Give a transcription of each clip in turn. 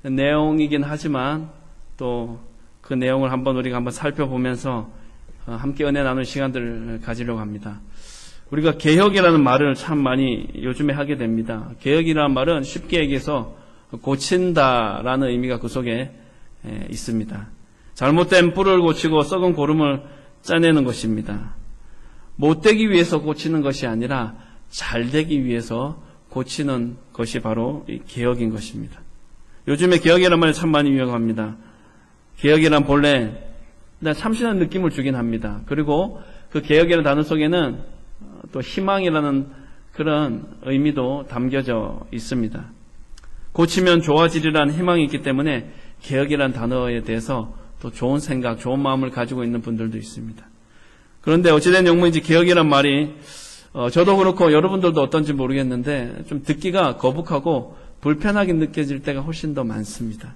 내용이긴 하지만 또 그 내용을 우리가 한번 살펴보면서 함께 은혜 나누는 시간들을 가지려고 합니다. 우리가 개혁이라는 말을 참 많이 요즘에 하게 됩니다. 개혁이라는 말은 쉽게 얘기해서 고친다라는 의미가 그 속에 있습니다. 잘못된 뿔을 고치고 썩은 고름을 짜내는 것입니다. 못되기 위해서 고치는 것이 아니라 잘되기 위해서 고치는 것이 바로 이 개혁인 것입니다. 요즘에 개혁이라는 말이 참 많이 유용합니다. 개혁이란 본래 참신한 느낌을 주긴 합니다. 그리고 그 개혁이라는 단어 속에는 또 희망이라는 그런 의미도 담겨져 있습니다. 고치면 좋아지리라는 희망이 있기 때문에 개혁이라는 단어에 대해서 또 좋은 생각, 좋은 마음을 가지고 있는 분들도 있습니다. 그런데 어찌된 용문인지 개혁이란 말이 저도 그렇고 여러분들도 어떤지 모르겠는데 좀 듣기가 거북하고 불편하게 느껴질 때가 훨씬 더 많습니다.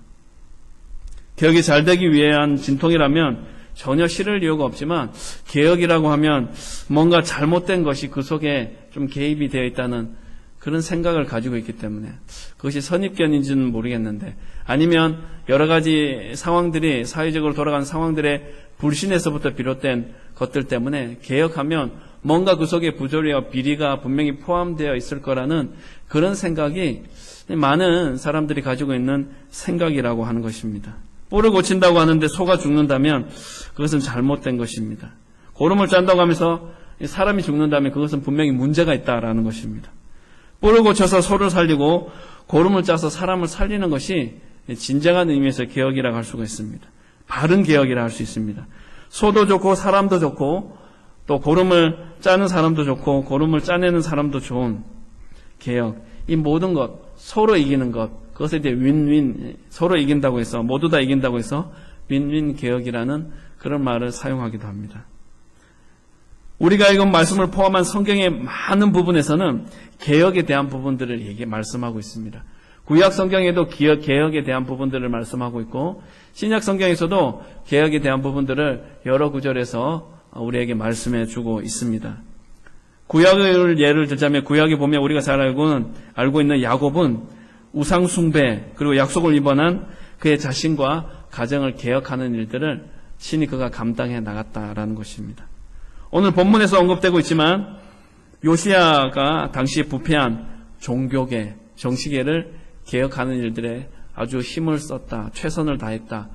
개혁이 잘 되기 위한 진통이라면 전혀 싫을 이유가 없지만 개혁이라고 하면 뭔가 잘못된 것이 그 속에 좀 개입이 되어 있다는 그런 생각을 가지고 있기 때문에 그것이 선입견인지는 모르겠는데 아니면 여러 가지 상황들이 사회적으로 돌아가는 상황들의 불신에서부터 비롯된 것들 때문에 개혁하면 뭔가 그 속에 부조리와 비리가 분명히 포함되어 있을 거라는 그런 생각이 많은 사람들이 가지고 있는 생각이라고 하는 것입니다. 뿔을 고친다고 하는데 소가 죽는다면 그것은 잘못된 것입니다. 고름을 짠다고 하면서 사람이 죽는다면 그것은 분명히 문제가 있다라는 것입니다. 뿔을 고쳐서 소를 살리고 고름을 짜서 사람을 살리는 것이 진정한 의미에서 개혁이라고 할 수가 있습니다. 바른 개혁이라 할 수 있습니다. 소도 좋고 사람도 좋고 또 고름을 짜는 사람도 좋고 고름을 짜내는 사람도 좋은 개혁. 이 모든 것, 서로 이기는 것, 그것에 이제 윈윈, 서로 이긴다고 해서 모두 다 이긴다고 해서 윈윈 개혁이라는 그런 말을 사용하기도 합니다. 우리가 읽은 말씀을 포함한 성경의 많은 부분에서는 개혁에 대한 부분들을 말씀하고 있습니다. 구약 성경에도 개혁에 대한 부분들을 말씀하고 있고 신약 성경에서도 개혁에 대한 부분들을 여러 구절에서 우리에게 말씀해 주고 있습니다. 구약을 예를 들자면 구약에 보면 우리가 잘 알고 있는 야곱은 우상 숭배 그리고 약속을 위반한 그의 자신과 가정을 개혁하는 일들을 친히 그가 감당해 나갔다라는 것입니다. 오늘 본문에서 언급되고 있지만 요시야가 당시 부패한 종교계, 정치계를 개혁하는 일들에 아주 힘을 썼다, 최선을 다했다,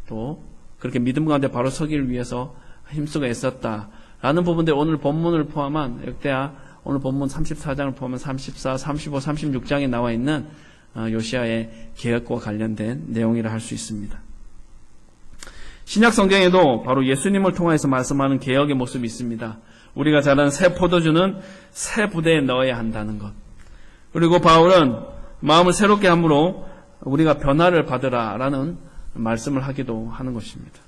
또 그렇게 믿음 가운데 바로 서기를 위해서 힘쓰고 애썼다라는 부분들 오늘 본문을 포함한 역대하 오늘 본문 34장을 포함한 34, 35, 36장에 나와 있는 요시야의 개혁과 관련된 내용이라 할 수 있습니다. 신약 성경에도 바로 예수님을 통해서 말씀하는 개혁의 모습이 있습니다. 우리가 잘 아는 새 포도주는 새 부대에 넣어야 한다는 것. 그리고 바울은 마음을 새롭게 함으로 우리가 변화를 받으라라는 말씀을 하기도 하는 것입니다.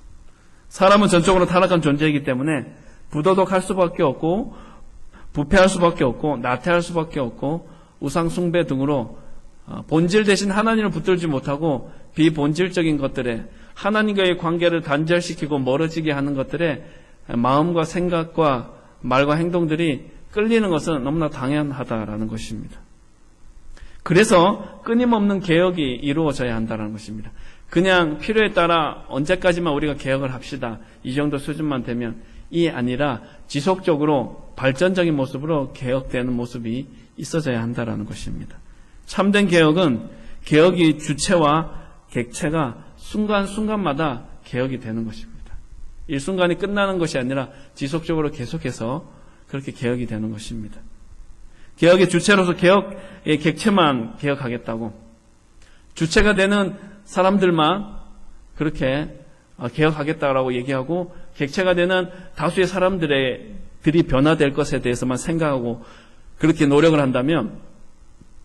사람은 전적으로 타락한 존재이기 때문에 부도덕할 수밖에 없고 부패할 수밖에 없고 나태할 수밖에 없고 우상 숭배 등으로 본질 대신 하나님을 붙들지 못하고 비본질적인 것들에 하나님과의 관계를 단절시키고 멀어지게 하는 것들에 마음과 생각과 말과 행동들이 끌리는 것은 너무나 당연하다라는 것입니다. 그래서 끊임없는 개혁이 이루어져야 한다는 것입니다. 그냥 필요에 따라 언제까지만 우리가 개혁을 합시다. 이 정도 수준만 되면 이 아니라 지속적으로 발전적인 모습으로 개혁되는 모습이 있어져야 한다는 것입니다. 참된 개혁은 개혁의 주체와 객체가 순간순간마다 개혁이 되는 것입니다. 일순간이 끝나는 것이 아니라 지속적으로 계속해서 그렇게 개혁이 되는 것입니다. 개혁의 주체로서 개혁의 객체만 개혁하겠다고 주체가 되는 사람들만 그렇게 개혁하겠다라고 얘기하고 객체가 되는 다수의 사람들이 변화될 것에 대해서만 생각하고 그렇게 노력을 한다면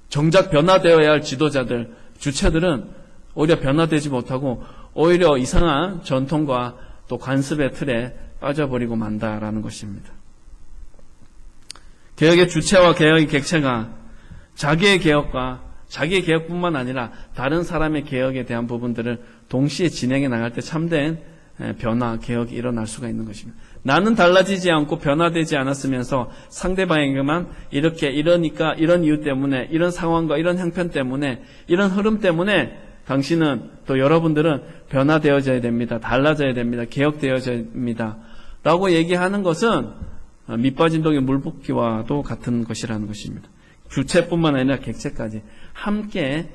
정작 변화되어야 할 지도자들, 주체들은 오히려 변화되지 못하고 오히려 이상한 전통과 또 관습의 틀에 빠져버리고 만다라는 것입니다. 개혁의 주체와 개혁의 객체가 자기의 개혁과 자기의 개혁뿐만 아니라 다른 사람의 개혁에 대한 부분들을 동시에 진행해 나갈 때 참된 변화, 개혁이 일어날 수가 있는 것입니다. 나는 달라지지 않고 변화되지 않았으면서 상대방에게만 이러니까 이런 이유 때문에 이런 상황과 이런 형편 때문에 이런 흐름 때문에 당신은 또 여러분들은 변화되어져야 됩니다. 달라져야 됩니다. 개혁되어져야 됩니다. 라고 얘기하는 것은 밑빠진 독에 물 붓기와도 같은 것이라는 것입니다. 주체뿐만 아니라 객체까지 함께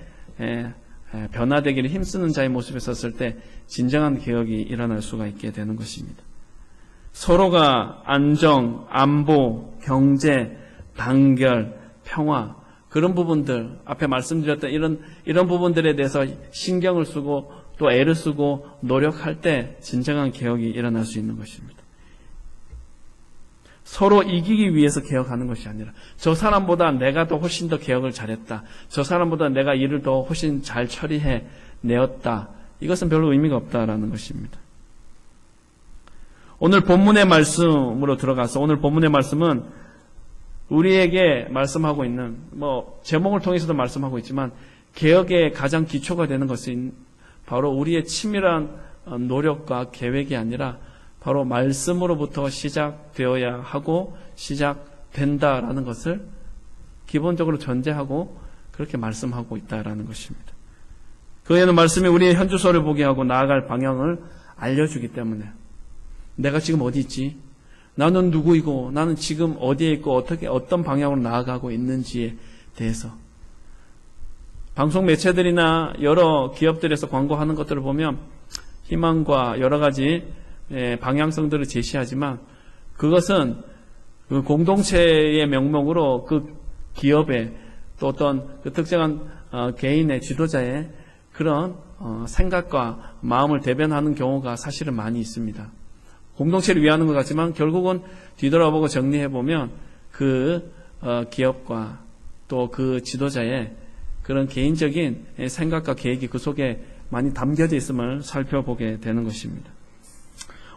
변화되기를 힘쓰는 자의 모습에 섰을 때 진정한 개혁이 일어날 수가 있게 되는 것입니다. 서로가 안정, 안보, 경제, 단결, 평화 그런 부분들 앞에 말씀드렸던 이런 부분들에 대해서 신경을 쓰고 또 애를 쓰고 노력할 때 진정한 개혁이 일어날 수 있는 것입니다. 서로 이기기 위해서 개혁하는 것이 아니라 저 사람보다 내가 더 훨씬 더 개혁을 잘했다. 저 사람보다 내가 일을 더 훨씬 잘 처리해 내었다. 이것은 별로 의미가 없다라는 것입니다. 오늘 본문의 말씀으로 들어가서 오늘 본문의 말씀은 우리에게 말씀하고 있는 제목을 통해서도 말씀하고 있지만 개혁의 가장 기초가 되는 것은 바로 우리의 치밀한 노력과 계획이 아니라 바로 말씀으로부터 시작되어야 하고 시작된다라는 것을 기본적으로 전제하고 그렇게 말씀하고 있다라는 것입니다. 그에는 말씀이 우리의 현주소를 보게 하고 나아갈 방향을 알려주기 때문에 내가 지금 어디 있지? 나는 누구이고 나는 지금 어디에 있고 어떤 방향으로 나아가고 있는지에 대해서 방송 매체들이나 여러 기업들에서 광고하는 것들을 보면 희망과 여러 가지 방향성들을 제시하지만 그것은 그 공동체의 명목으로 그 기업의 또 어떤 그 특정한 개인의 지도자의 그런 생각과 마음을 대변하는 경우가 사실은 많이 있습니다. 공동체를 위하는 것 같지만 결국은 뒤돌아보고 정리해보면 그 기업과 또 그 지도자의 그런 개인적인 생각과 계획이 그 속에 많이 담겨져 있음을 살펴보게 되는 것입니다.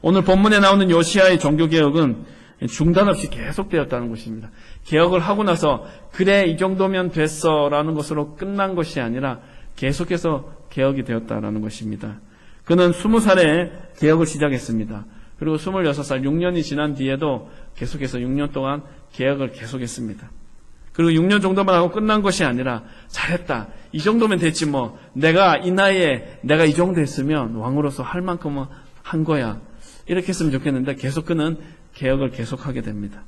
오늘 본문에 나오는 요시야의 종교개혁은 중단 없이 계속되었다는 것입니다. 개혁을 하고 나서 그래 이 정도면 됐어 라는 것으로 끝난 것이 아니라 계속해서 개혁이 되었다는 것입니다. 그는 20살에 개혁을 시작했습니다. 그리고 26살 6년이 지난 뒤에도 계속해서 6년 동안 개혁을 계속했습니다. 그리고 6년 정도만 하고 끝난 것이 아니라 잘했다. 이 정도면 됐지 뭐. 내가 이 나이에 내가 이 정도 했으면 왕으로서 할 만큼은 한 거야. 이렇게 했으면 좋겠는데 계속 그는 개혁을 계속하게 됩니다.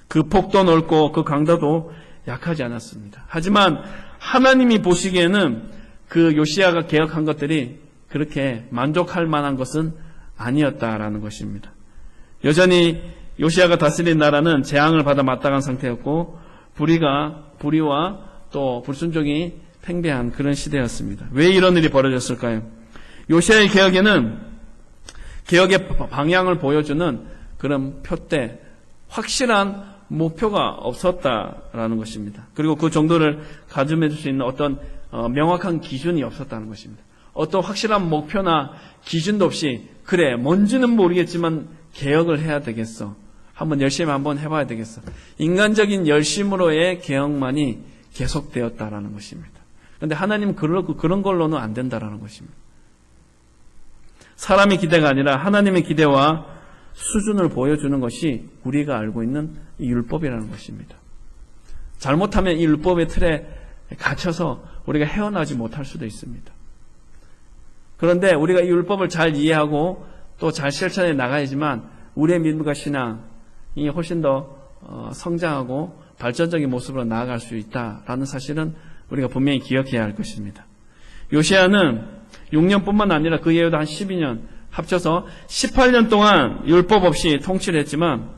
그 폭도 넓고 그 강도도 약하지 않았습니다. 하지만 하나님이 보시기에는 그 요시야가 개혁한 것들이 그렇게 만족할 만한 것은 아니었다라는 것입니다. 여전히 요시야가 다스린 나라는 재앙을 받아 마땅한 상태였고 불의와 또 불순종이 팽배한 그런 시대였습니다. 왜 이런 일이 벌어졌을까요? 요시야의 개혁에는 개혁의 방향을 보여주는 그런 표대, 확실한 목표가 없었다라는 것입니다. 그리고 그 정도를 가늠해 줄 수 있는 어떤 명확한 기준이 없었다는 것입니다. 어떤 확실한 목표나 기준도 없이 그래 뭔지는 모르겠지만 개혁을 해야 되겠어. 열심히 한번 해봐야 되겠어. 인간적인 열심으로의 개혁만이 계속되었다라는 것입니다. 그런데 하나님은 그런 걸로는 안 된다라는 것입니다. 사람의 기대가 아니라 하나님의 기대와 수준을 보여주는 것이 우리가 알고 있는 이 율법이라는 것입니다. 잘못하면 이 율법의 틀에 갇혀서 우리가 헤어나지 못할 수도 있습니다. 그런데 우리가 이 율법을 잘 이해하고 또 잘 실천해 나가야지만 우리의 믿음과 신앙이 훨씬 더 성장하고 발전적인 모습으로 나아갈 수 있다라는 사실은 우리가 분명히 기억해야 할 것입니다. 요시야는 6년뿐만 아니라 그 이후에도 한 12년 합쳐서 18년 동안 율법 없이 통치를 했지만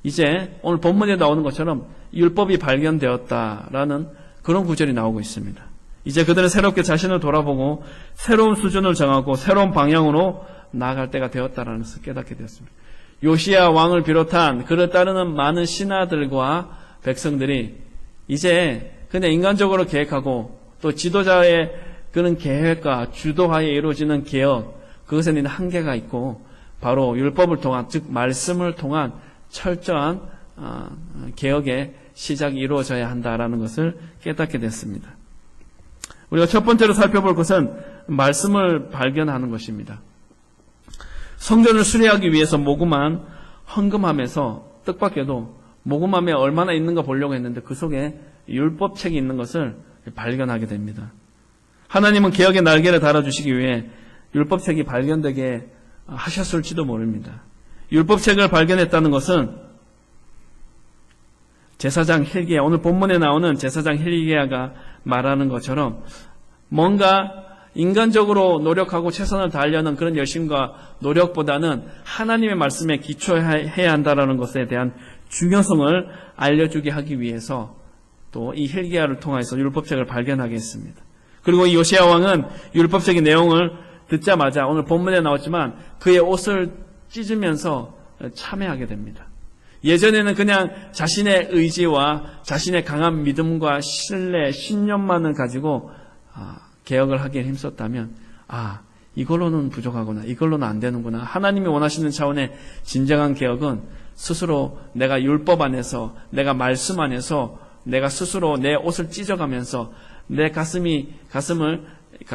이제 오늘 본문에 나오는 것처럼 율법이 발견되었다라는 그런 구절이 나오고 있습니다. 이제 그들은 새롭게 자신을 돌아보고 새로운 수준을 정하고 새로운 방향으로 나아갈 때가 되었다라는 것을 깨닫게 되었습니다. 요시야 왕을 비롯한 그를 따르는 많은 신하들과 백성들이 이제 그냥 인간적으로 계획하고 또 지도자의 그런 계획과 주도하에 이루어지는 개혁, 그것에는 한계가 있고 바로 율법을 통한, 즉 말씀을 통한 철저한 개혁의 시작이 이루어져야 한다라는 것을 깨닫게 됐습니다. 우리가 첫 번째로 살펴볼 것은 말씀을 발견하는 것입니다. 성전을 수리하기 위해서 모금한 헌금함에서 뜻밖에도 모금함에 얼마나 있는가 보려고 했는데 그 속에 율법책이 있는 것을 발견하게 됩니다. 하나님은 개혁의 날개를 달아주시기 위해 율법책이 발견되게 하셨을지도 모릅니다. 율법책을 발견했다는 것은 제사장 hil기야, 오늘 본문에 나오는 제사장 hil기야가 말하는 것처럼 뭔가 인간적으로 노력하고 최선을 다하려는 그런 열심과 노력보다는 하나님의 말씀에 기초해야 한다는 것에 대한 중요성을 알려주게 하기 위해서 또 이 hil기야를 통해서 율법책을 발견하게 했습니다. 그리고 이 요시야 왕은 율법책의 내용을 듣자마자 오늘 본문에 나왔지만 그의 옷을 찢으면서 참회하게 됩니다. 예전에는 그냥 자신의 의지와 자신의 강한 믿음과 신뢰, 신념만을 가지고 개혁을 하기에 힘썼다면 이걸로는 부족하구나, 이걸로는 안 되는구나. 하나님이 원하시는 차원의 진정한 개혁은 스스로 내가 율법 안에서, 내가 말씀 안에서 내가 스스로 내 옷을 찢어가면서 내 가슴을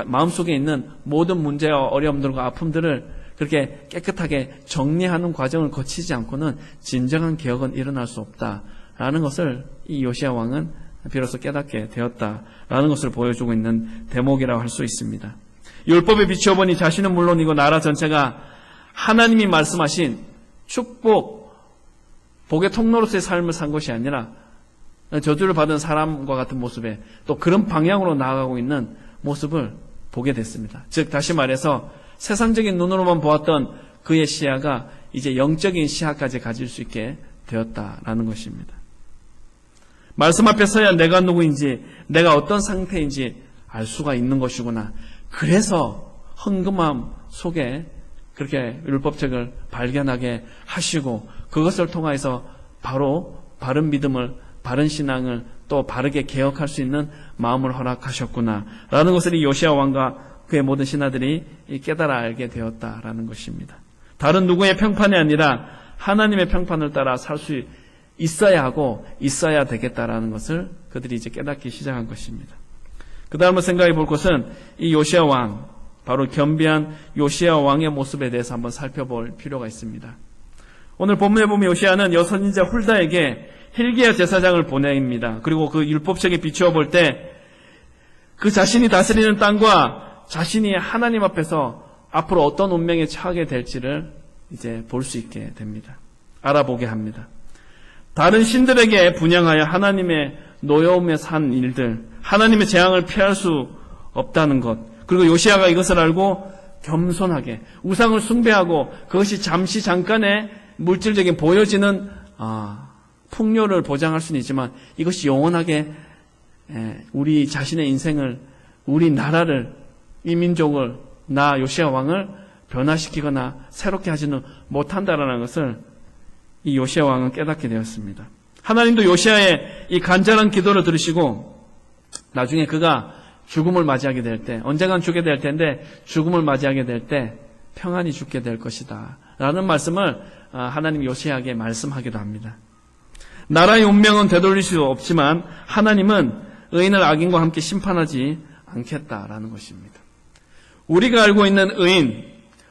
마음속에 있는 모든 문제와 어려움들과 아픔들을 그렇게 깨끗하게 정리하는 과정을 거치지 않고는 진정한 개혁은 일어날 수 없다라는 것을 이 요시야 왕은 비로소 깨닫게 되었다라는 것을 보여주고 있는 대목이라고 할 수 있습니다. 율법에 비추어보니 자신은 물론이고 나라 전체가 하나님이 말씀하신 축복, 복의 통로로서의 삶을 산 것이 아니라 저주를 받은 사람과 같은 모습에 또 그런 방향으로 나아가고 있는 모습을 보게 됐습니다. 즉 다시 말해서 세상적인 눈으로만 보았던 그의 시야가 이제 영적인 시야까지 가질 수 있게 되었다라는 것입니다. 말씀 앞에 서야 내가 누구인지, 내가 어떤 상태인지 알 수가 있는 것이구나. 그래서 헌금함 속에 그렇게 율법책을 발견하게 하시고 그것을 통해서 바로 바른 믿음을, 바른 신앙을 또 바르게 개혁할 수 있는 마음을 허락하셨구나 라는 것을 이 요시야 왕과 그의 모든 신하들이 깨달아 알게 되었다라는 것입니다. 다른 누구의 평판이 아니라 하나님의 평판을 따라 살 수 있어야 하고 있어야 되겠다라는 것을 그들이 이제 깨닫기 시작한 것입니다. 그 다음으로 생각해 볼 것은 이 요시야 왕, 바로 겸비한 요시야 왕의 모습에 대해서 한번 살펴볼 필요가 있습니다. 오늘 본문에 보면 요시야는 여선지자 훌다에게 hil기야 제사장을 보냅니다. 그리고 그 율법책에 비추어 볼 때 그 자신이 다스리는 땅과 자신이 하나님 앞에서 앞으로 어떤 운명에 처하게 될지를 이제 볼 수 있게 됩니다. 알아보게 합니다. 다른 신들에게 분향하여 하나님의 노여움에 산 일들, 하나님의 재앙을 피할 수 없다는 것, 그리고 요시야가 이것을 알고 겸손하게 우상을 숭배하고 그것이 잠시 잠깐의 물질적인 보여지는 풍요를 보장할 수는 있지만 이것이 영원하게 우리 자신의 인생을, 우리 나라를, 이 민족을, 나 요시야 왕을 변화시키거나 새롭게 하지는 못한다라는 것을 이 요시야 왕은 깨닫게 되었습니다. 하나님도 요시야의 이 간절한 기도를 들으시고 나중에 그가 죽음을 맞이하게 될 때, 언젠간 죽게 될 텐데 죽음을 맞이하게 될 때 평안히 죽게 될 것이다 라는 말씀을 하나님 요시야에게 말씀하기도 합니다. 나라의 운명은 되돌릴 수 없지만 하나님은 의인을 악인과 함께 심판하지 않겠다라는 것입니다. 우리가 알고 있는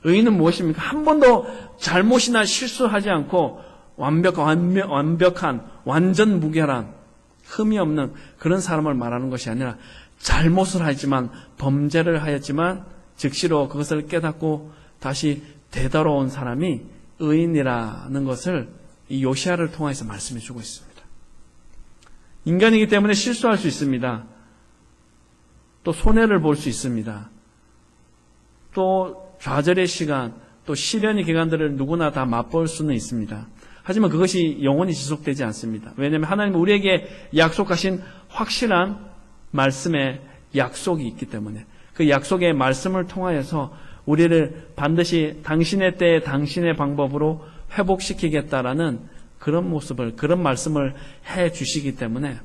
의인은 무엇입니까? 한 번도 잘못이나 실수하지 않고 완벽한, 완전 무결한, 흠이 없는 그런 사람을 말하는 것이 아니라 잘못을 하지만, 범죄를 하였지만 즉시로 그것을 깨닫고 다시 되돌아온 사람이 의인이라는 것을 이 요시야를 통해서 말씀해 주고 있습니다. 인간이기 때문에 실수할 수 있습니다. 또 손해를 볼 수 있습니다. 또 좌절의 시간, 또 시련의 기간들을 누구나 다 맛볼 수는 있습니다. 하지만 그것이 영원히 지속되지 않습니다. 왜냐하면 하나님은 우리에게 약속하신 확실한 말씀의 약속이 있기 때문에 그 약속의 말씀을 통하여서 우리를 반드시 당신의 때에 당신의 방법으로 회복시키겠다라는 그런 모습을, 그런 말씀을 해 주시기 때문에,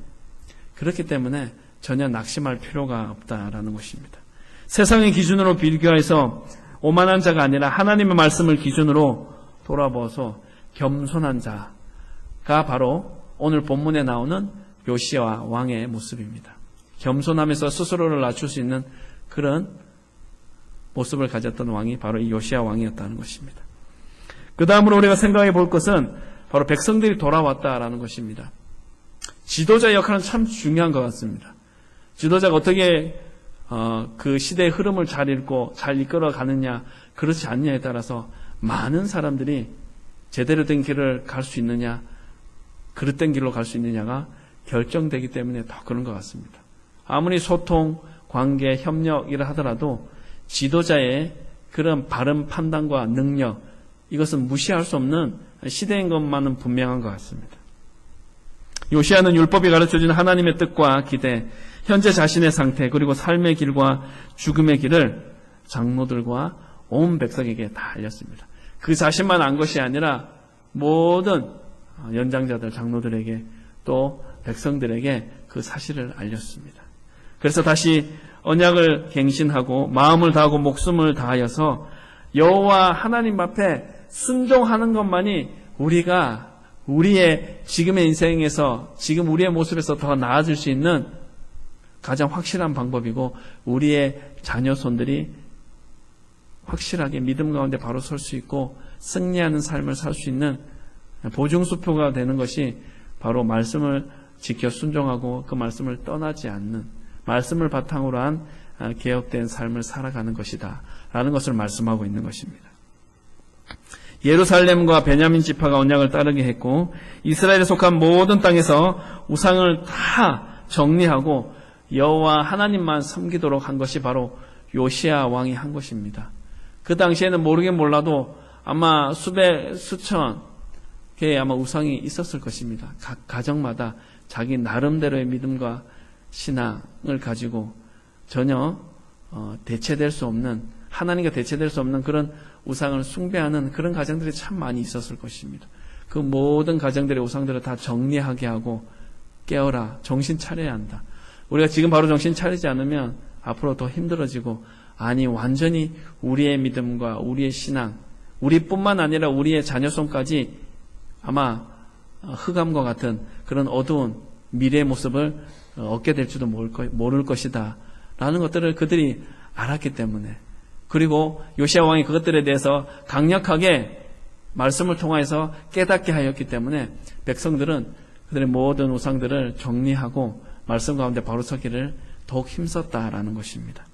그렇기 때문에 전혀 낙심할 필요가 없다라는 것입니다. 세상의 기준으로 비교해서 오만한 자가 아니라 하나님의 말씀을 기준으로 돌아보아서 겸손한 자가 바로 오늘 본문에 나오는 요시야 왕의 모습입니다. 겸손하면서 스스로를 낮출 수 있는 그런 모습을 가졌던 왕이 바로 이 요시야 왕이었다는 것입니다. 그 다음으로 우리가 생각해 볼 것은 바로 백성들이 돌아왔다라는 것입니다. 지도자의 역할은 참 중요한 것 같습니다. 지도자가 어떻게 그 시대의 흐름을 잘 읽고 잘 이끌어 가느냐, 그렇지 않느냐에 따라서 많은 사람들이 제대로 된 길을 갈 수 있느냐, 그릇된 길로 갈 수 있느냐가 결정되기 때문에 더 그런 것 같습니다. 아무리 소통, 관계, 협력이라 하더라도 지도자의 그런 바른 판단과 능력, 이것은 무시할 수 없는 시대인 것만은 분명한 것 같습니다. 요시야는 율법이 가르쳐주는 하나님의 뜻과 기대, 현재 자신의 상태, 그리고 삶의 길과 죽음의 길을 장로들과 온 백성에게 다 알렸습니다. 그 자신만 안 것이 아니라 모든 연장자들, 장로들에게 또 백성들에게 그 사실을 알렸습니다. 그래서 다시 언약을 갱신하고 마음을 다하고 목숨을 다하여서 여호와 하나님 앞에 순종하는 것만이 우리가 우리의 지금의 인생에서, 지금 우리의 모습에서 더 나아질 수 있는 가장 확실한 방법이고, 우리의 자녀손들이 확실하게 믿음 가운데 바로 설 수 있고 승리하는 삶을 살 수 있는 보증수표가 되는 것이 바로 말씀을 지켜 순종하고 그 말씀을 떠나지 않는, 말씀을 바탕으로 한 개혁된 삶을 살아가는 것이다 라는 것을 말씀하고 있는 것입니다. 예루살렘과 베냐민 지파가 언약을 따르게 했고, 이스라엘에 속한 모든 땅에서 우상을 다 정리하고 여호와 하나님만 섬기도록 한 것이 바로 요시야 왕이 한 것입니다. 그 당시에는 모르긴 몰라도 아마 수백, 수천 개의 아마 우상이 있었을 것입니다. 각 가정마다 자기 나름대로의 믿음과 신앙을 가지고 전혀 대체될 수 없는, 하나님과 대체될 수 없는 그런 우상을 숭배하는 그런 가정들이 참 많이 있었을 것입니다. 그 모든 가정들의 우상들을 다 정리하게 하고 깨어라, 정신 차려야 한다. 우리가 지금 바로 정신 차리지 않으면 앞으로 더 힘들어지고, 아니 완전히 우리의 믿음과 우리의 신앙, 우리뿐만 아니라 우리의 자녀손까지 아마 흑암과 같은 그런 어두운 미래의 모습을 얻게 될지도 모를 것이다 라는 것들을 그들이 알았기 때문에, 그리고 요시야 왕이 그것들에 대해서 강력하게 말씀을 통해서 깨닫게 하였기 때문에 백성들은 그들의 모든 우상들을 정리하고 말씀 가운데 바로 서기를 더욱 힘썼다라는 것입니다.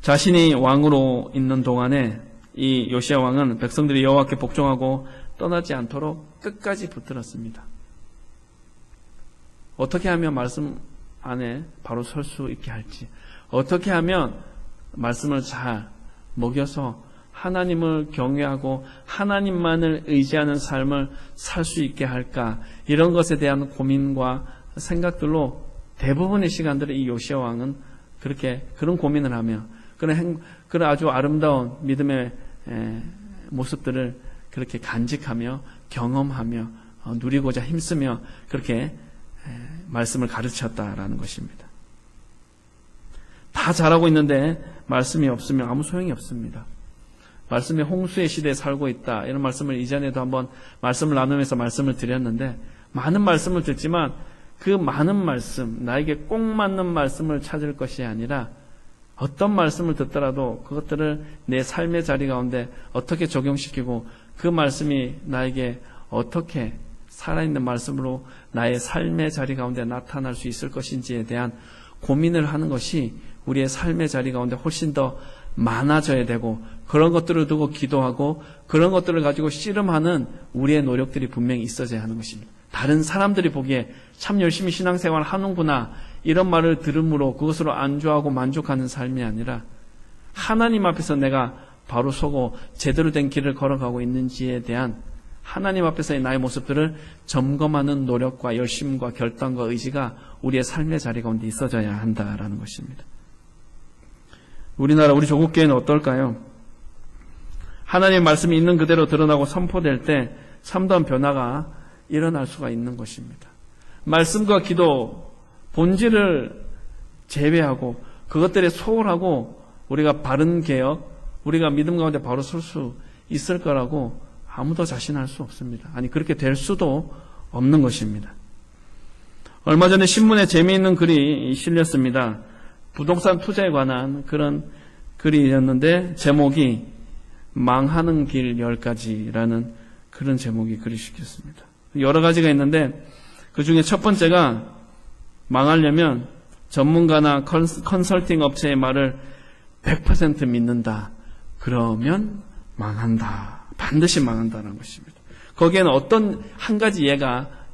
자신이 왕으로 있는 동안에 이 요시야 왕은 백성들이 여호와께 복종하고 떠나지 않도록 끝까지 붙들었습니다. 어떻게 하면 말씀 안에 바로 설 수 있게 할지, 어떻게 하면 말씀을 잘 먹여서 하나님을 경외하고 하나님만을 의지하는 삶을 살 수 있게 할까, 이런 것에 대한 고민과 생각들로 대부분의 시간들을 이 요시야 왕은 그런 고민을 하며 그런 아주 아름다운 믿음의 모습들을 그렇게 간직하며 경험하며 누리고자 힘쓰며 그렇게 말씀을 가르쳤다라는 것입니다. 다 잘하고 있는데 말씀이 없으면 아무 소용이 없습니다. 말씀의 홍수의 시대에 살고 있다, 이런 말씀을 이전에도 한번 말씀을 나누면서 말씀을 드렸는데, 많은 말씀을 듣지만 그 많은 말씀, 나에게 꼭 맞는 말씀을 찾을 것이 아니라 어떤 말씀을 듣더라도 그것들을 내 삶의 자리 가운데 어떻게 적용시키고 그 말씀이 나에게 어떻게 살아있는 말씀으로 나의 삶의 자리 가운데 나타날 수 있을 것인지에 대한 고민을 하는 것이 우리의 삶의 자리 가운데 훨씬 더 많아져야 되고, 그런 것들을 두고 기도하고 그런 것들을 가지고 씨름하는 우리의 노력들이 분명히 있어져야 하는 것입니다. 다른 사람들이 보기에 참 열심히 신앙생활 하는구나, 이런 말을 들음으로 그것으로 안주하고 만족하는 삶이 아니라 하나님 앞에서 내가 바로 서고 제대로 된 길을 걸어가고 있는지에 대한 하나님 앞에서의 나의 모습들을 점검하는 노력과 열심과 결단과 의지가 우리의 삶의 자리 가운데 있어져야 한다라는 것입니다. 우리 조국교회는 어떨까요? 하나님의 말씀이 있는 그대로 드러나고 선포될 때 참다운 변화가 일어날 수가 있는 것입니다. 말씀과 기도, 본질을 제외하고 그것들에 소홀하고 우리가 바른 개혁, 우리가 믿음 가운데 바로 설 수 있을 거라고 아무도 자신할 수 없습니다. 아니, 그렇게 될 수도 없는 것입니다. 얼마 전에 신문에 재미있는 글이 실렸습니다. 부동산 투자에 관한 그런 글이었는데, 제목이 망하는 길 10가지라는 그런 제목이 글이 실렸습니다. 여러 가지가 있는데 그 중에 첫 번째가, 망하려면 전문가나 컨설팅 업체의 말을 100% 믿는다. 그러면 망한다. 반드시 망한다는 것입니다. 거기에는 어떤 한 가지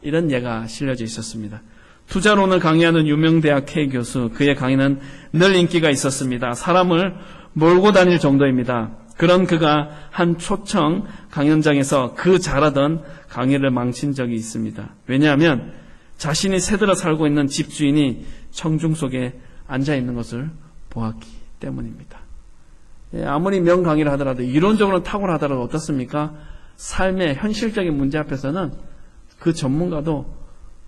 이런 예가 실려져 있었습니다. 투자론을 강의하는 유명 대학 K 교수, 그의 강의는 늘 인기가 있었습니다. 사람을 몰고 다닐 정도입니다. 그런 그가 한 초청 강연장에서 그 잘하던 강의를 망친 적이 있습니다. 왜냐하면 자신이 새들어 살고 있는 집주인이 청중 속에 앉아있는 것을 보았기 때문입니다. 아무리 명강의를 하더라도 이론적으로 탁월하더라도 어떻습니까? 삶의 현실적인 문제 앞에서는 그 전문가도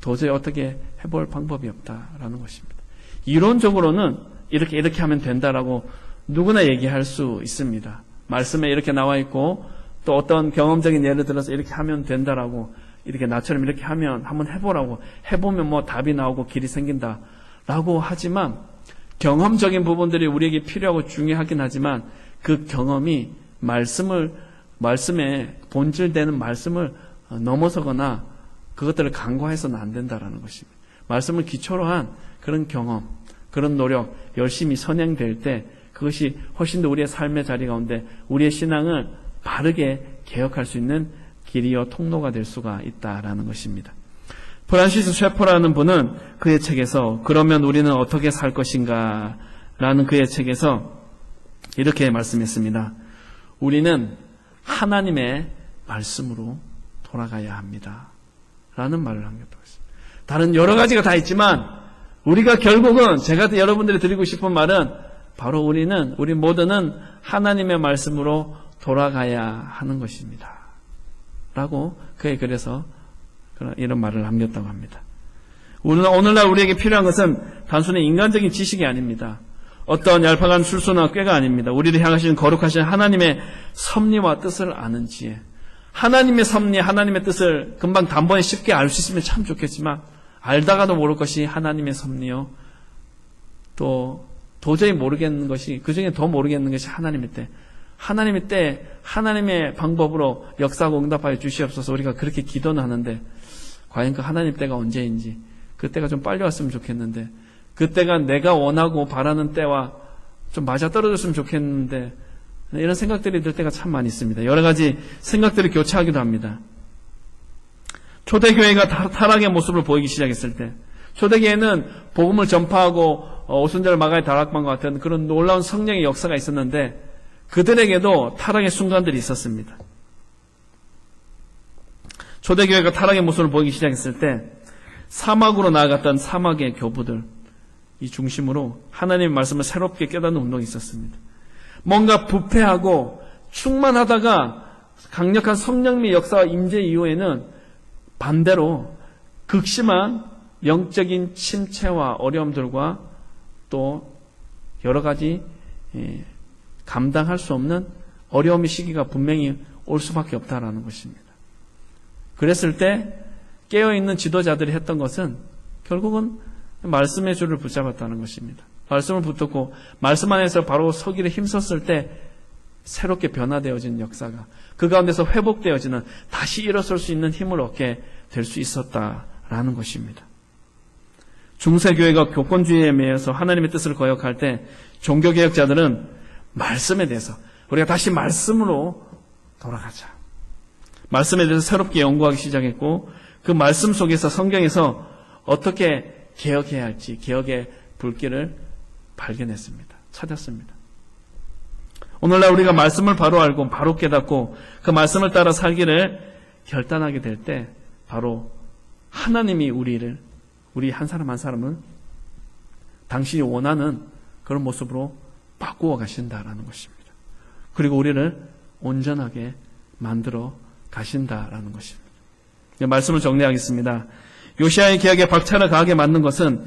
도저히 어떻게 해볼 방법이 없다라는 것입니다. 이론적으로는 이렇게 하면 된다라고 누구나 얘기할 수 있습니다. 말씀에 이렇게 나와 있고 또 어떤 경험적인 예를 들어서 이렇게 하면 된다라고 이렇게 나처럼 이렇게 하면 한번 해보라고 해보면 뭐 답이 나오고 길이 생긴다라고 하지만 경험적인 부분들이 우리에게 필요하고 중요하긴 하지만 그 경험이 말씀에 본질되는 말씀을 넘어서거나 그것들을 간과해서는 안 된다라는 것입니다. 말씀을 기초로 한 그런 경험, 그런 노력, 열심히 선행될 때 그것이 훨씬 더 우리의 삶의 자리 가운데 우리의 신앙을 바르게 개혁할 수 있는 길이요 통로가 될 수가 있다라는 것입니다. 프란시스 셰퍼라는 분은 그의 책에서 그러면 우리는 어떻게 살 것인가 라는 그의 책에서 이렇게 말씀했습니다. 우리는 하나님의 말씀으로 돌아가야 합니다. 라는 말을 남겼다고 했습니다. 다른 여러 가지가 다 있지만 우리가 결국은 제가 여러분들이 드리고 싶은 말은 바로 우리 모두는 하나님의 말씀으로 돌아가야 하는 것입니다. 라고 그의 글에서 이런 말을 남겼다고 합니다. 오늘날 우리에게 필요한 것은 단순히 인간적인 지식이 아닙니다. 어떤 얄팍한 술수나 꾀가 아닙니다. 우리를 향하신 거룩하신 하나님의 섭리와 뜻을 아는 지혜. 하나님의 섭리, 하나님의 뜻을 금방 단번에 쉽게 알 수 있으면 참 좋겠지만 알다가도 모를 것이 하나님의 섭리요. 또 도저히 모르겠는 것이 그중에 더 모르겠는 것이 하나님의 때. 하나님의 때 하나님의 방법으로 역사하고 응답하여 주시옵소서. 우리가 그렇게 기도는 하는데 과연 그 하나님 때가 언제인지 그 때가 좀 빨리 왔으면 좋겠는데 그 때가 내가 원하고 바라는 때와 좀 맞아떨어졌으면 좋겠는데 이런 생각들이 들 때가 참 많이 있습니다. 여러 가지 생각들이 교차하기도 합니다. 초대교회가 타락의 모습을 보이기 시작했을 때 초대교회는 복음을 전파하고 오순절 마가의 다락방과 같은 그런 놀라운 성령의 역사가 있었는데 그들에게도 타락의 순간들이 있었습니다. 초대교회가 타락의 모습을 보이기 시작했을 때 사막으로 나아갔던 사막의 교부들 이 중심으로 하나님의 말씀을 새롭게 깨닫는 운동이 있었습니다. 뭔가 부패하고 충만하다가 강력한 성령의 역사와 임재 이후에는 반대로 극심한 영적인 침체와 어려움들과 또 여러 가지 감당할 수 없는 어려움의 시기가 분명히 올 수밖에 없다라는 것입니다. 그랬을 때 깨어있는 지도자들이 했던 것은 결국은 말씀의 줄을 붙잡았다는 것입니다. 말씀을 붙잡고 말씀 안에서 바로 서기를 힘썼을 때 새롭게 변화되어진 역사가 그 가운데서 회복되어지는 다시 일어설 수 있는 힘을 얻게 될 수 있었다라는 것입니다. 중세교회가 교권주의에 매여서 하나님의 뜻을 거역할 때 종교개혁자들은 말씀에 대해서 우리가 다시 말씀으로 돌아가자. 말씀에 대해서 새롭게 연구하기 시작했고 그 말씀 속에서 성경에서 어떻게 개혁해야 할지 개혁의 불길을 발견했습니다. 찾았습니다. 오늘날 우리가 말씀을 바로 알고 바로 깨닫고 그 말씀을 따라 살기를 결단하게 될 때 바로 하나님이 우리 한 사람 한 사람을 당신이 원하는 그런 모습으로 바꾸어 가신다라는 것입니다. 그리고 우리를 온전하게 만들어 가신다라는 것입니다. 말씀을 정리하겠습니다. 요시야의 개혁에 박차를 가하게 만든 것은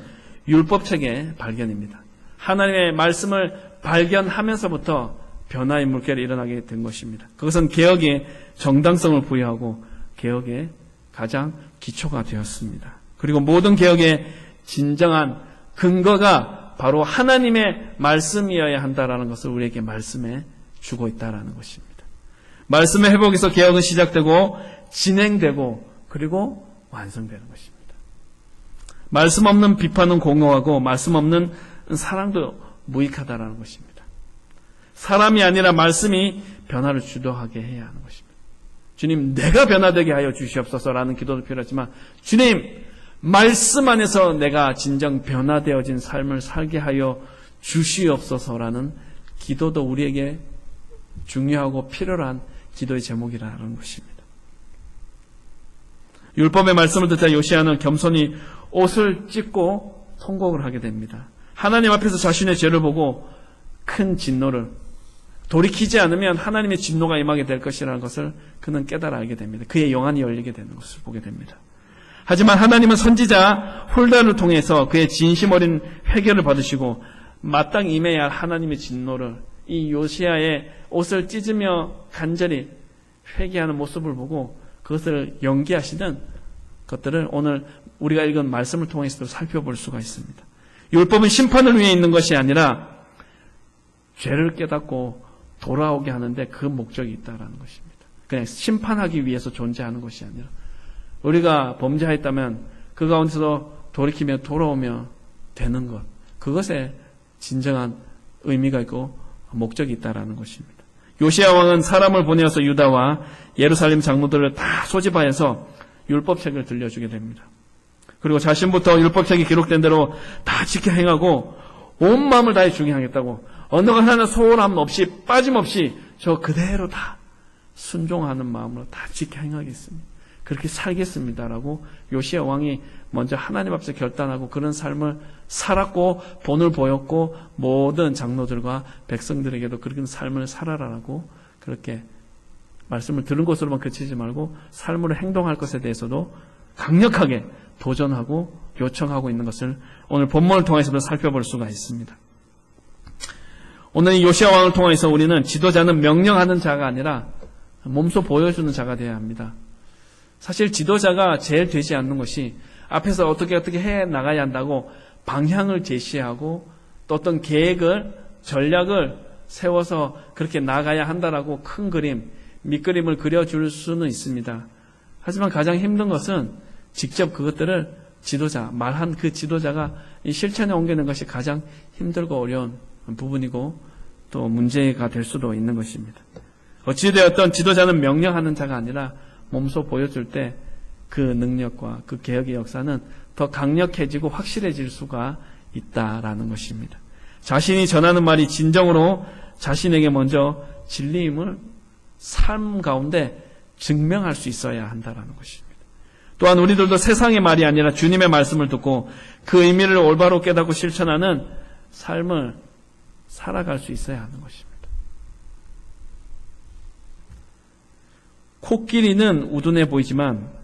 율법책의 발견입니다. 하나님의 말씀을 발견하면서부터 변화의 물결이 일어나게 된 것입니다. 그것은 개혁의 정당성을 부여하고 개혁의 가장 기초가 되었습니다. 그리고 모든 개혁의 진정한 근거가 바로 하나님의 말씀이어야 한다라는 것을 우리에게 말씀해 주고 있다라는 것입니다. 말씀의 회복에서 개혁은 시작되고 진행되고 그리고 완성되는 것입니다. 말씀 없는 비판은 공허하고 말씀 없는 사랑도 무익하다라는 것입니다. 사람이 아니라 말씀이 변화를 주도하게 해야 하는 것입니다. 주님, 내가 변화되게 하여 주시옵소서라는 기도도 필요하지만, 주님, 말씀 안에서 내가 진정 변화되어진 삶을 살게 하여 주시옵소서라는 기도도 우리에게 중요하고 필요한 기도의 제목이라는 것입니다. 율법의 말씀을 듣자 요시야는 겸손히 옷을 찢고 통곡을 하게 됩니다. 하나님 앞에서 자신의 죄를 보고 큰 진노를, 돌이키지 않으면 하나님의 진노가 임하게 될 것이라는 것을 그는 깨달아 알게 됩니다. 그의 영안이 열리게 되는 것을 보게 됩니다. 하지만 하나님은 선지자 홀다를 통해서 그의 진심 어린 회개를 받으시고 마땅히 임해야 할 하나님의 진노를, 이 요시야의 옷을 찢으며 간절히 회개하는 모습을 보고 그것을 연기하시는 것들을 오늘 우리가 읽은 말씀을 통해서도 살펴볼 수가 있습니다. 율법은 심판을 위해 있는 것이 아니라 죄를 깨닫고 돌아오게 하는데 그 목적이 있다는 것입니다. 그냥 심판하기 위해서 존재하는 것이 아니라 우리가 범죄하였다면 그 가운데서 돌이키며 돌아오며 되는 것, 그것에 진정한 의미가 있고 목적이 있다는 것입니다. 요시야 왕은 사람을 보내어서 유다와 예루살렘 장로들을 다 소집하여서 율법책을 들려주게 됩니다. 그리고 자신부터 율법책이 기록된 대로 다 지켜 행하고 온 마음을 다해 중행하겠다고, 어느 하나 소홀함 없이 빠짐없이 저 그대로 다 순종하는 마음으로 다 지켜 행하겠습니다. 그렇게 살겠습니다라고 요시야 왕이 먼저 하나님 앞에서 결단하고 그런 삶을 살았고 본을 보였고 모든 장로들과 백성들에게도 그런 삶을 살아라라고 그렇게 말씀을 들은 것으로만 그치지 말고 삶으로 행동할 것에 대해서도 강력하게 도전하고 요청하고 있는 것을 오늘 본문을 통해서도 살펴볼 수가 있습니다. 오늘 이 요시야 왕을 통해서 우리는 지도자는 명령하는 자가 아니라 몸소 보여주는 자가 되어야 합니다. 사실 지도자가 제일 되지 않는 것이 앞에서 어떻게 해 나가야 한다고 방향을 제시하고 또 어떤 계획을, 전략을 세워서 그렇게 나가야 한다라고 큰 그림, 밑그림을 그려줄 수는 있습니다. 하지만 가장 힘든 것은 직접 그것들을 말한 그 지도자가 이 실천에 옮기는 것이 가장 힘들고 어려운 부분이고 또 문제가 될 수도 있는 것입니다. 어찌되었던 지도자는 명령하는 자가 아니라 몸소 보여줄 때 그 능력과 그 개혁의 역사는 더 강력해지고 확실해질 수가 있다라는 것입니다. 자신이 전하는 말이 진정으로 자신에게 먼저 진리임을 삶 가운데 증명할 수 있어야 한다라는 것입니다. 또한 우리들도 세상의 말이 아니라 주님의 말씀을 듣고 그 의미를 올바로 깨닫고 실천하는 삶을 살아갈 수 있어야 하는 것입니다. 코끼리는 우둔해 보이지만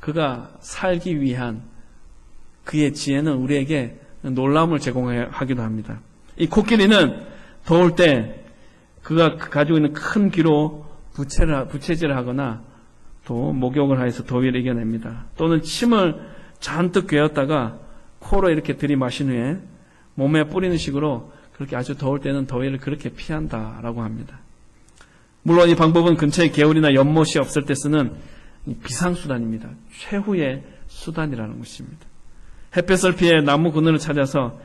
그가 살기 위한 그의 지혜는 우리에게 놀라움을 제공하기도 합니다. 이 코끼리는 더울 때 그가 가지고 있는 큰 귀로 부채질을 하거나 또 목욕을 하여서 더위를 이겨냅니다. 또는 침을 잔뜩 괴었다가 코로 이렇게 들이마신 후에 몸에 뿌리는 식으로 그렇게 아주 더울 때는 더위를 그렇게 피한다라고 합니다. 물론 이 방법은 근처에 개울이나 연못이 없을 때 쓰는 비상수단입니다. 최후의 수단이라는 것입니다. 햇볕을 피해 나무 그늘을 찾아서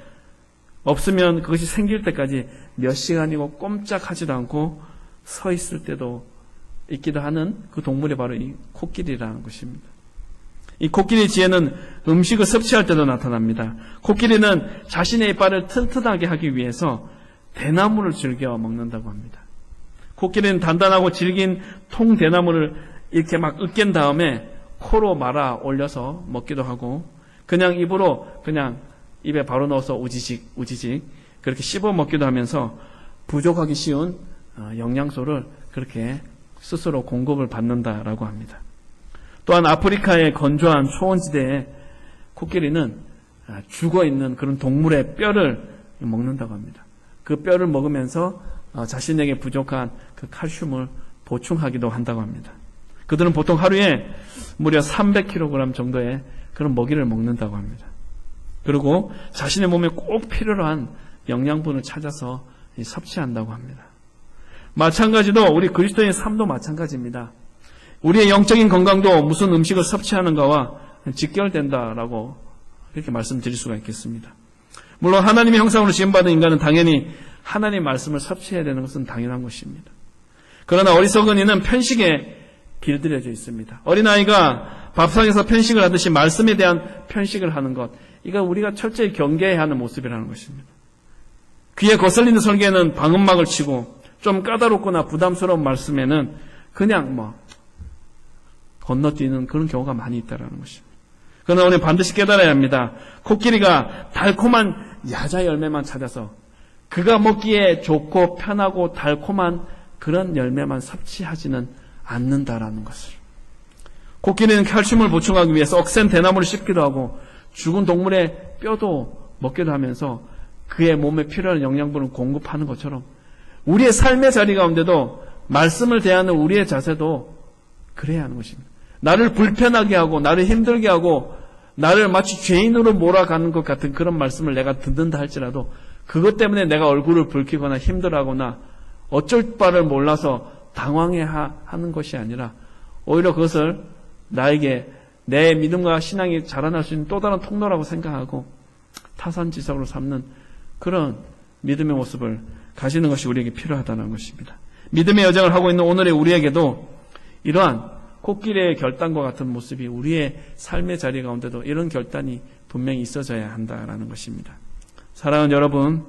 없으면 그것이 생길 때까지 몇 시간이고 꼼짝하지도 않고 서 있을 때도 있기도 하는 그 동물이 바로 이 코끼리라는 것입니다. 이 코끼리 지혜는 음식을 섭취할 때도 나타납니다. 코끼리는 자신의 이빨을 튼튼하게 하기 위해서 대나무를 즐겨 먹는다고 합니다. 코끼리는 단단하고 질긴 통대나무를 이렇게 막 으깬 다음에 코로 말아 올려서 먹기도 하고 그냥 입으로 그냥 입에 바로 넣어서 우지직 그렇게 씹어 먹기도 하면서 부족하기 쉬운 영양소를 그렇게 스스로 공급을 받는다라고 합니다. 또한 아프리카의 건조한 초원지대에 코끼리는 죽어있는 그런 동물의 뼈를 먹는다고 합니다. 그 뼈를 먹으면서 자신에게 부족한 그 칼슘을 보충하기도 한다고 합니다. 그들은 보통 하루에 무려 300kg 정도의 그런 먹이를 먹는다고 합니다. 그리고 자신의 몸에 꼭 필요한 영양분을 찾아서 섭취한다고 합니다. 마찬가지로 우리 그리스도인의 삶도 마찬가지입니다. 우리의 영적인 건강도 무슨 음식을 섭취하는가와 직결된다라고 그렇게 말씀드릴 수가 있겠습니다. 물론 하나님의 형상으로 지음받은 인간은 당연히 하나님의 말씀을 섭취해야 되는 것은 당연한 것입니다. 그러나 어리석은 이는 편식에 길들여져 있습니다. 어린아이가 밥상에서 편식을 하듯이 말씀에 대한 편식을 하는 것, 이거 우리가 철저히 경계해야 하는 모습이라는 것입니다. 귀에 거슬리는 설계는 방음막을 치고 좀 까다롭거나 부담스러운 말씀에는 그냥 건너뛰는 그런 경우가 많이 있다는 것입니다. 그러나 우리는 반드시 깨달아야 합니다. 코끼리가 달콤한 야자 열매만 찾아서 그가 먹기에 좋고 편하고 달콤한 그런 열매만 섭취하지는 않는다라는 것을. 코끼리는 칼슘을 보충하기 위해서 억센 대나무를 씹기도 하고 죽은 동물의 뼈도 먹기도 하면서 그의 몸에 필요한 영양분을 공급하는 것처럼 우리의 삶의 자리 가운데도 말씀을 대하는 우리의 자세도 그래야 하는 것입니다. 나를 불편하게 하고 나를 힘들게 하고 나를 마치 죄인으로 몰아가는 것 같은 그런 말씀을 내가 듣는다 할지라도 그것 때문에 내가 얼굴을 붉히거나 힘들어하거나 어쩔 바를 몰라서 당황해하는 것이 아니라 오히려 그것을 나에게 내 믿음과 신앙이 자라날 수 있는 또 다른 통로라고 생각하고 타산지석으로 삼는 그런 믿음의 모습을 가지는 것이 우리에게 필요하다는 것입니다. 믿음의 여정을 하고 있는 오늘의 우리에게도 이러한 코끼리의 결단과 같은 모습이 우리의 삶의 자리 가운데도 이런 결단이 분명히 있어져야 한다는 것입니다. 사랑하는 여러분,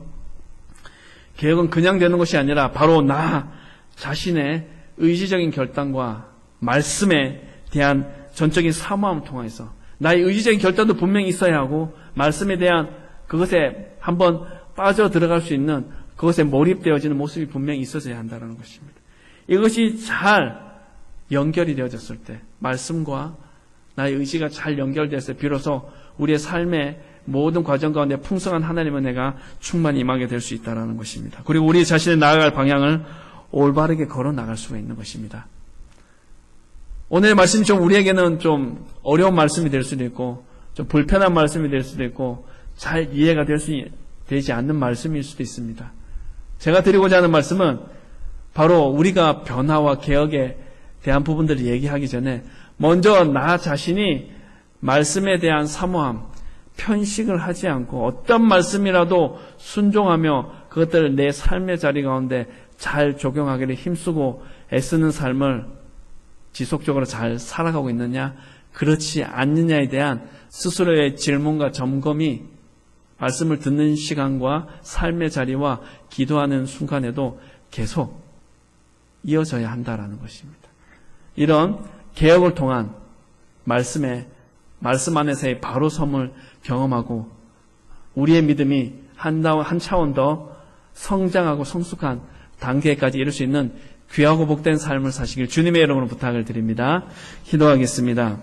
개혁은 그냥 되는 것이 아니라 바로 나 자신의 의지적인 결단과 말씀에 대한 전적인 사모함을 통해서 나의 의지적인 결단도 분명히 있어야 하고 말씀에 대한 그것에 한번 빠져 들어갈 수 있는 그것에 몰입되어지는 모습이 분명히 있어져야 한다는 것입니다. 이것이 잘 연결이 되어졌을 때 말씀과 나의 의지가 잘 연결돼서 비로소 우리의 삶의 모든 과정 가운데 풍성한 하나님의 은혜가 충만히 임하게 될 수 있다는 것입니다. 그리고 우리 자신의 나아갈 방향을 올바르게 걸어 나갈 수가 있는 것입니다. 오늘의 말씀이 좀 우리에게는 좀 어려운 말씀이 될 수도 있고 좀 불편한 말씀이 될 수도 있고 잘 이해가 되지 않는 말씀일 수도 있습니다. 제가 드리고자 하는 말씀은 바로 우리가 변화와 개혁에 대한 부분들을 얘기하기 전에 먼저 나 자신이 말씀에 대한 사모함, 편식을 하지 않고 어떤 말씀이라도 순종하며 그것들을 내 삶의 자리 가운데 잘 적용하기를 힘쓰고 애쓰는 삶을 지속적으로 잘 살아가고 있느냐, 그렇지 않느냐에 대한 스스로의 질문과 점검이 말씀을 듣는 시간과 삶의 자리와 기도하는 순간에도 계속 이어져야 한다는 것입니다. 이런 개혁을 통한 말씀 안에서의 바로 섬을 경험하고 우리의 믿음이 한 차원 더 성장하고 성숙한 단계까지 이룰 수 있는 귀하고 복된 삶을 사시길 주님의 이름으로 부탁을 드립니다. 기도하겠습니다.